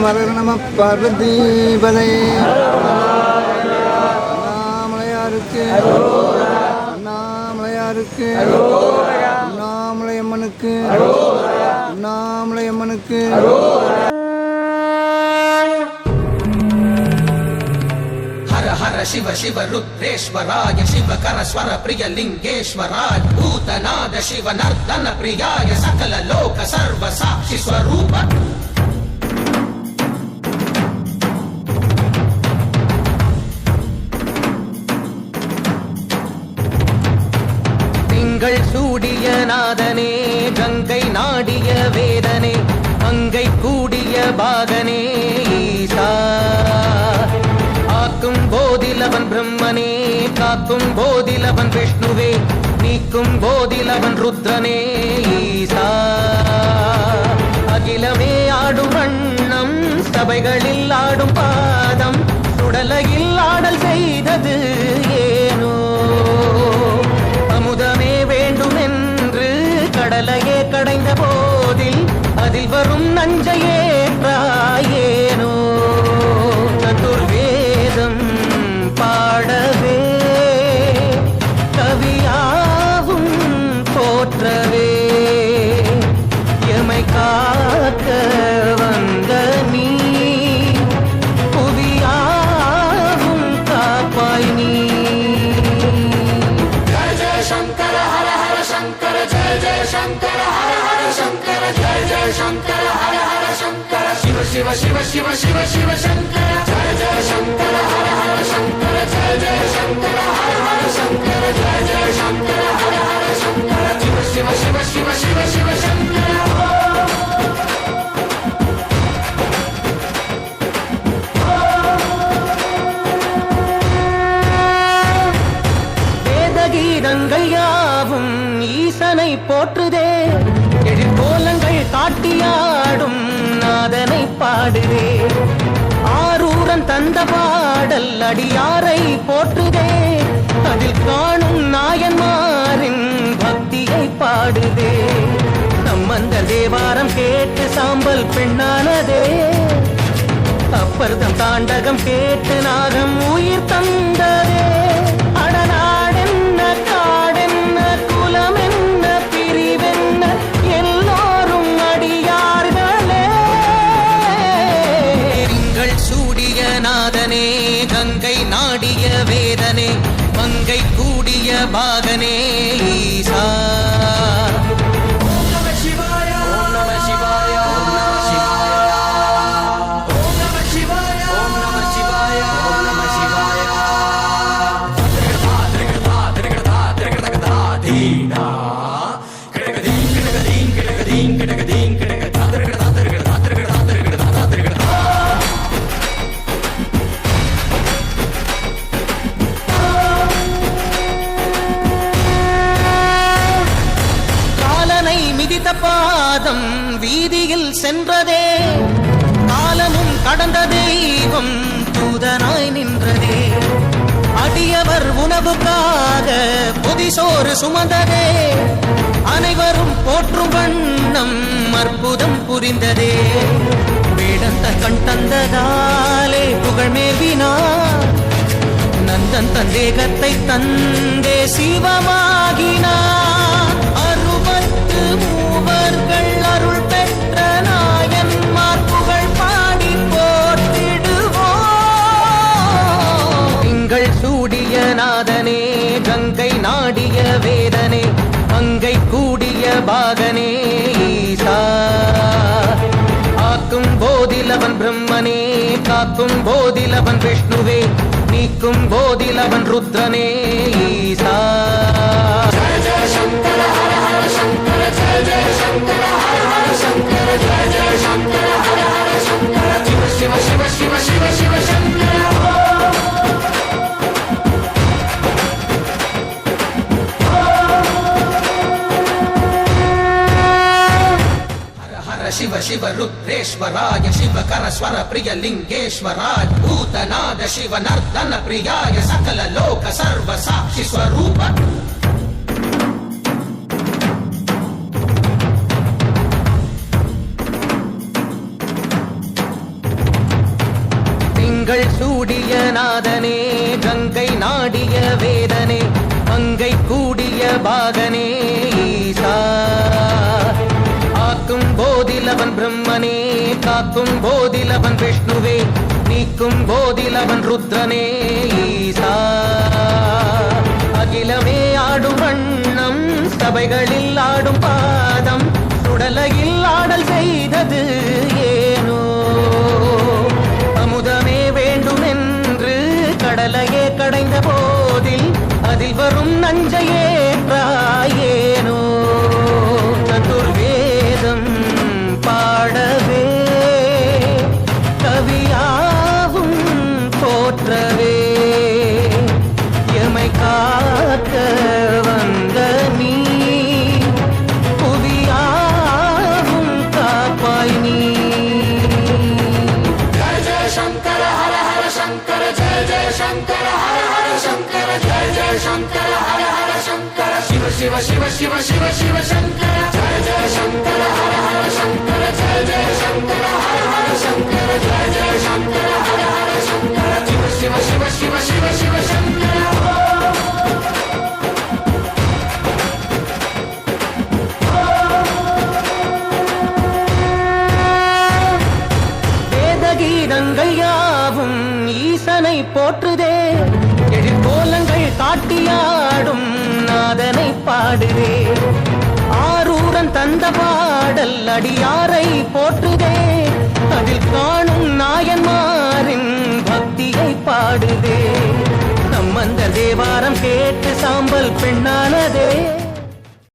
மலர் நம பார்வதீபதை அண்ணாமலையாருக்கு அண்ணாமலையாருக்கு அண்ணாமலையம்மனுக்கு அண்ணாமலையம்மனுக்கு हर शिव शिव रुद्रेश्वराय शिव कर स्वर प्रिय लिंगेश्वराय भूतनाद शिव नर्दन प्रियाय सकल लोक सर्व साक्षि स्वरूप திங்கள் சூடிய நாதனே கங்கை நாடிய வேதனே அங்கை கூடிய பாகனே ஈசா காக்கும் போதிலவன் பிரம்மனே காக்கும் போதிலவன் விஷ்ணுவே நீக்கும் போதிலவன் ருத்ரனே ஈசா அகிலமே ஆடும் வண்ணம் சபைகளில் ஆடும் பாதம் சுடலையில் ஆடல் செய்தது ஏனோ அமுதமே வேண்டும் என்று கடலையே கடைந்த போதில் அதில் வரும் நஞ்சையே ஏனோ சதுர்வேதம் பாடவே கவியாவும் போற்றவே எமை காக்க வந்த நீ புவியாவும் காப்பாய் நீ जय जय शंकर हर हर शंकर जय जय शंकर हर हर शंकर जय जय शंकर हर हर शंकर शिव शिव शिव शिव शिव शिव शंकर जय जय शंकर हर हर शंकर जय जय शंकर हर हर शंकर जय जय शंकर हर हर शंकर शिव शिव शिव शिव शिव शिव शंकर வேதகீதங்கள் யாவும் ஈசனை போற்றுதே எழிற்கோலங்கள் காட்டியாடும் நாதனை பாடுதே ஆரூரன் தந்த பாடல் அடியாரை போற்றுதே அதில் காணும் நாயன்மாரின் பக்தியை பாடுதே நம்மந்த தேவாரம் கேட்டு சாம்பல் பெண்ணானதே அப்பர்தம் தாண்டகம் கேட்டு நாகம் உயிர் தந்ததே அடநாடென்ன காடென்ன குலமென்ன பிரிவென்ன எல்லோரும் அடியார்களே திங்கள் சூடிய நாதனே கங்கை நாடிய வேதனே மங்கை கூடிய பாகனே ஈசா பாதம் வீதியில் சென்றதே காலமும் கடந்த தெய்வம் தூதனாய் நின்றதே அடியவர் உணவுக்காக புதிசோறு சுமந்ததே அனைவரும் போற்றும் வண்ணம் அற்புதம் புரிந்ததே வேடந்த கண் தந்ததாலே புகழ் மேவினார் நந்தன் தந்தேகத்தை தந்தே சிவமாகினார் மூவர்கள் அருள் பெற்ற நாயன்மார் புகழ் பாடி போற்றிடுவோம் திங்கள் சூடிய நாதனே கங்கை நாடிய வேதனே அங்கை கூடிய பாகனே ஈசா ஆக்கும் போதிலவன் பிரம்மனே காக்கும் போதிலவன் விஷ்ணுவே நீக்கும் போதிலவன் ருத்ரனே ஈசா जय जय शंकर हर हर शंकर जय जय शंकर हर हर शंकर जय जय शंकर हर हर शंकर शिव शिव शिव शिव शिव शिव शंकर शिव शिव रुद्रेश्वराय शिव कर स्वर प्रिय लिंगेश्वराय भूतनाद शिव नर्दन प्रियाय सकल लोक सर्व साक्षि स्वरूप திங்கள் சூடிய நாதனே கங்கை நாடிய வேதனே அங்கை கூடிய பாகனே ஈசா ஆக்கும் போதிலவன் பிரம்மனே காக்கும் போதிலவன் விஷ்ணுவே நீக்கும் போதிலவன் ருத்ரனே ஈசா அகிலமே ஆடும் வண்ணம் சபைகளில் ஆடும் பாதம் சுடலையில் ஆடல் செய்தது ஏனோ அமுதமே வேண்டும் என்று கடலையே கடைந்த போதில் அதில் வரும் நஞ்சையே ஏனோ சதுர்வேதம் பாடவே கவியாவும் போற்றவே எமை காக்க வந்த நீ புவியாவும் காப்பாய் நீ जय जय शंकर हर हर शंकर जय जय शंकर हर हर शंकर जय जय शंकर हर हर शंकर शिव शिव शिव शिव शिव शिव शंकर जय जय शंकर हर हर शंकर जय जय शंकर हर हर शंकर जय जय शंकर हर हर शंकर शिव शिव शिव शिव शिव शिव शंकर வேதகீதங்கள் யாவும் ஈசனை போற்றுதே எழிற்கோலங்கள் காட்டியாடும் நாதனை பாடுதே ஆரூரன் தந்த பாடல் அடியாரை போற்றுதே அதில் காணும் நாயன்மாரின் பக்தியை பாடுதே நம்மந்த தேவாரம் கேட்டு சாம்பல் பெண்ணானதே